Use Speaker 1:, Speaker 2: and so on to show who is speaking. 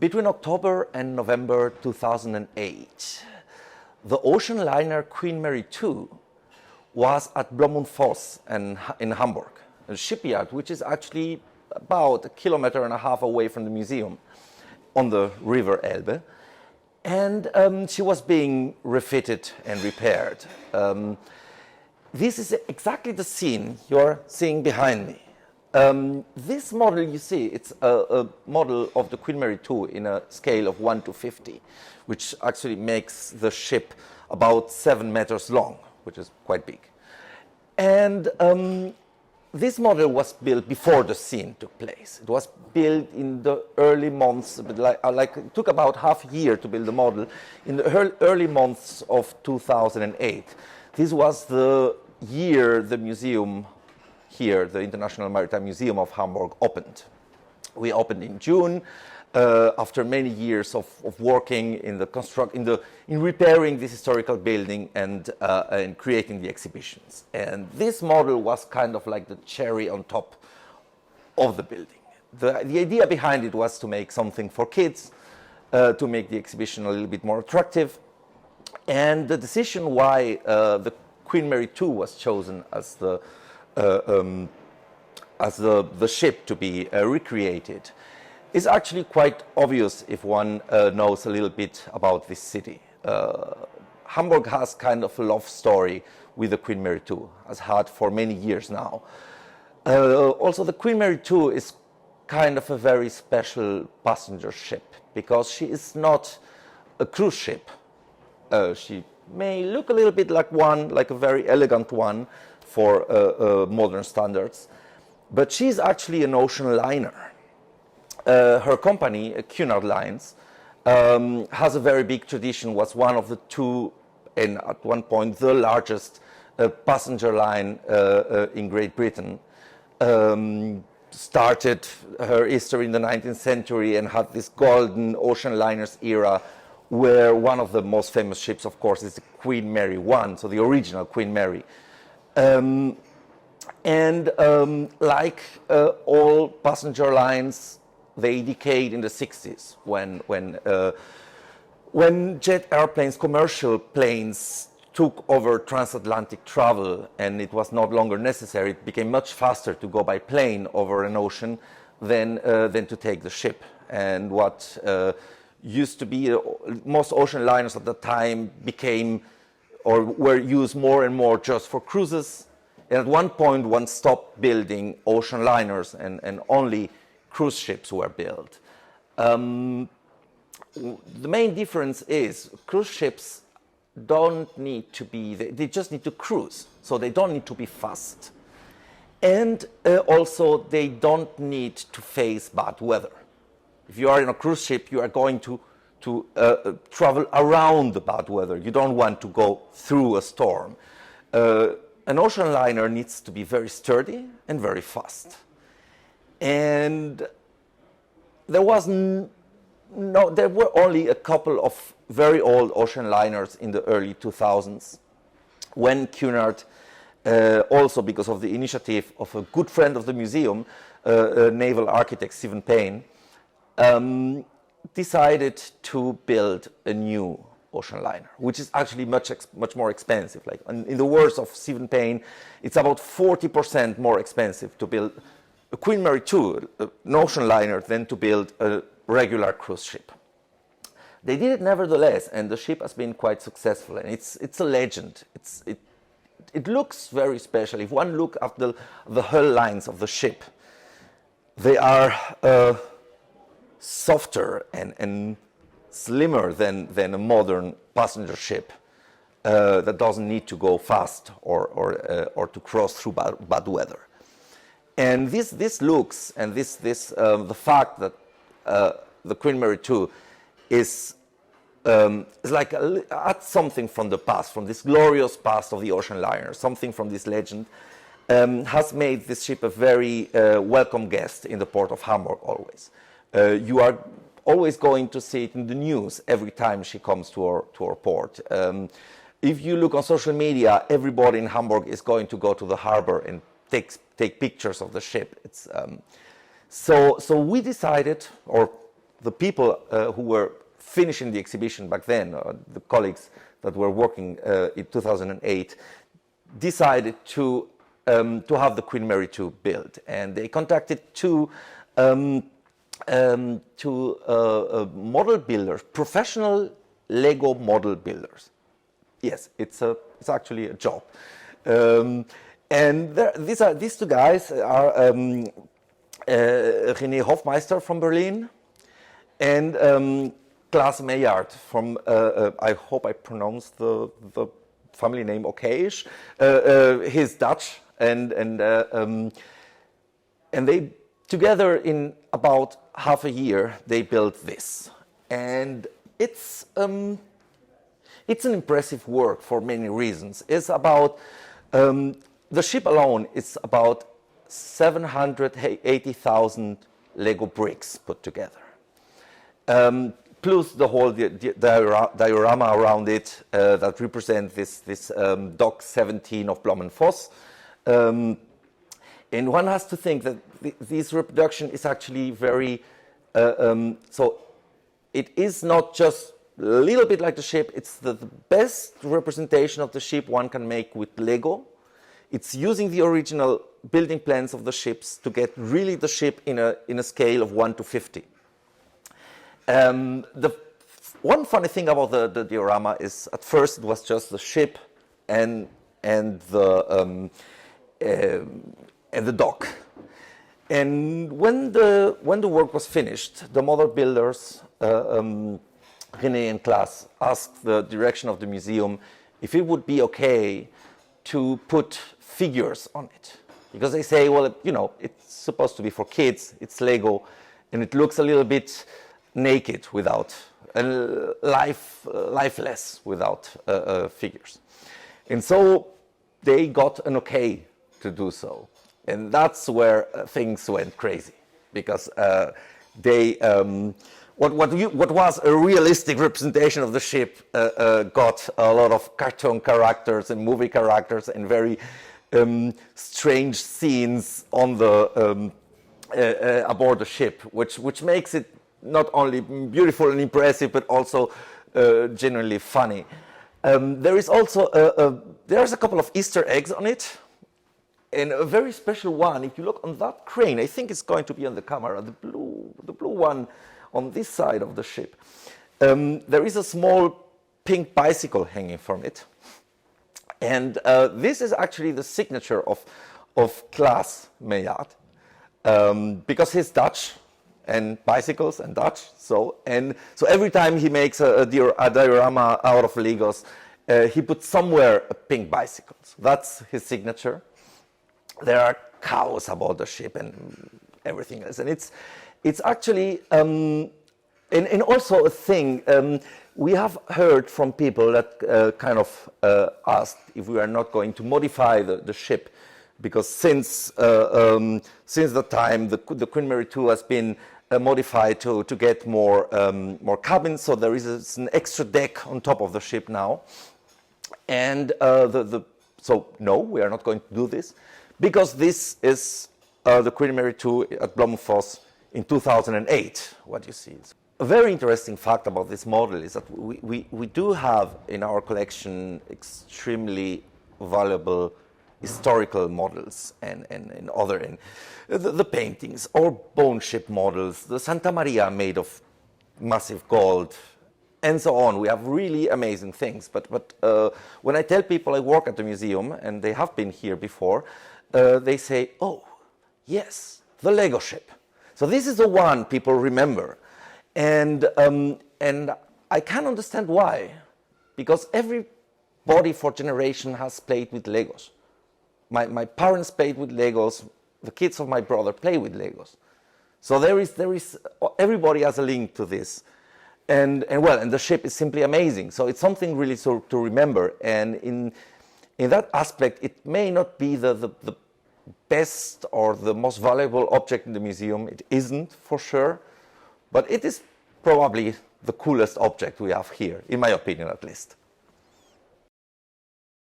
Speaker 1: Between October and November 2008, the ocean liner Queen Mary II was at Blohm+Voss in Hamburg, a shipyard which is actually about 1.5 kilometers away from the museum on the river Elbe. And she was being refitted and repaired. This is exactly the scene you're seeing behind me. This model you see, it's a model of the Queen Mary II in a scale of 1:50, which actually makes the ship about 7 meters long, which is quite big. And this model was built before the scene took place. It was built in the early months, it took about half a year to build the model, in the early months of 2008. This was the year the museum here, the International Maritime Museum of Hamburg, opened. We opened in June, after many years of working in repairing this historical building and creating the exhibitions. And this model was kind of like the cherry on top of the building. The idea behind it was to make something for kids, to make the exhibition a little bit more attractive. And the decision why the Queen Mary II was chosen as the ship to be recreated is actually quite obvious if one knows a little bit about this city. Hamburg has kind of a love story with the Queen Mary II, has had for many years now. Also, the Queen Mary II is kind of a very special passenger ship because she is not a cruise ship. She may look a little bit like one, like a very elegant one for modern standards, but she's actually an ocean liner. Her company, Cunard Lines, has a very big tradition, was one of the two, and at one point the largest passenger line in Great Britain. Started her history in the 19th century and had this golden ocean liners era where one of the most famous ships, of course, is the Queen Mary I, so the original Queen Mary. Like all passenger lines, they decayed in the 60s when jet airplanes, commercial planes, took over transatlantic travel and it was no longer necessary. It became much faster to go by plane over an ocean than to take the ship. And what used to be most ocean liners at the time became or were used more and more just for cruises. And at one point, one stopped building ocean liners and only cruise ships were built. The main difference is cruise ships don't need to be, they just need to cruise. So they don't need to be fast. And also they don't need to face bad weather. If you are in a cruise ship, you are going to travel around the bad weather. You don't want to go through a storm. An ocean liner needs to be very sturdy and very fast. And there were only a couple of very old ocean liners in the early 2000s when Cunard, also because of the initiative of a good friend of the museum, naval architect Stephen Payne, decided to build a new ocean liner, which is actually much more expensive. Like in the words of Stephen Payne, it's about 40% more expensive to build a Queen Mary II, an ocean liner, than to build a regular cruise ship. They did it nevertheless, and the ship has been quite successful, and it's a legend. It looks very special. If one look at the hull lines of the ship, they are softer and slimmer than a modern passenger ship that doesn't need to go fast or to cross through bad weather. And this looks and the fact that the Queen Mary II is like adds something from the past, from this glorious past of the ocean liner, something from this legend, has made this ship a very welcome guest in the port of Hamburg always. You are always going to see it in the news every time she comes to our port. If you look on social media, everybody in Hamburg is going to go to the harbor and take pictures of the ship. So we decided, or the people who were finishing the exhibition back then, the colleagues that were working in 2008, decided to have the Queen Mary 2 built, and they contacted two model builders, professional Lego model builders. Yes, it's actually a job. And these two guys are René Hofmeister from Berlin and Klaas Meijard from, I hope I pronounced the family name okay-ish. He's Dutch, and they together in about half a year they built this, and it's an impressive work for many reasons. It's about the ship alone is about 780,000 Lego bricks put together, plus the whole diorama around it that represent this Dock 17 of Blohm+Voss. And one has to think that this reproduction is actually very, so it is not just a little bit like the ship, it's the best representation of the ship one can make with Lego. It's using the original building plans of the ships to get really the ship in a scale of 1 to 50. The one funny thing about the diorama is at first it was just the ship and the dock. And when the work was finished, the model builders, René and Klaas, asked the direction of the museum if it would be okay to put figures on it. Because they say, well, you know, it's supposed to be for kids, it's Lego, and it looks a little bit naked without, lifeless without figures. And so they got an okay to do so. And that's where things went crazy, because what was a realistic representation of the ship got a lot of cartoon characters and movie characters and very strange scenes on the aboard the ship, which makes it not only beautiful and impressive, but also genuinely funny. There is also there's a couple of Easter eggs on it. And a very special one, if you look on that crane, I think it's going to be on the camera, the blue one on this side of the ship. There is a small pink bicycle hanging from it. And this is actually the signature of Klaas Meijard, because he's Dutch, and bicycles and Dutch. So every time he makes a diorama out of Legos, he puts somewhere a pink bicycle. So that's his signature. There are cows aboard the ship and everything else, and it's actually and also a thing we have heard from people that kind of asked if we are not going to modify the ship, because since the time the Queen Mary 2 has been modified to get more cabins, so there is an extra deck on top of the ship now, and so no, we are not going to do this. Because this is the Queen Mary 2 at Blohm+Voss in 2008, what you see. A very interesting fact about this model is that we do have in our collection extremely valuable historical models and other, the paintings or bone ship models, the Santa Maria made of massive gold, and so on. We have really amazing things. But when I tell people I work at the museum, and they have been here before, they say, oh, yes, the Lego ship. So this is the one people remember. And I can understand why. Because everybody for generation has played with Legos. My parents played with Legos. The kids of my brother play with Legos. So there is everybody has a link to this. And the ship is simply amazing. So it's something really to remember. And in that aspect, it may not be the best or the most valuable object in the museum. It isn't, for sure. But it is probably the coolest object we have here, in my opinion at least.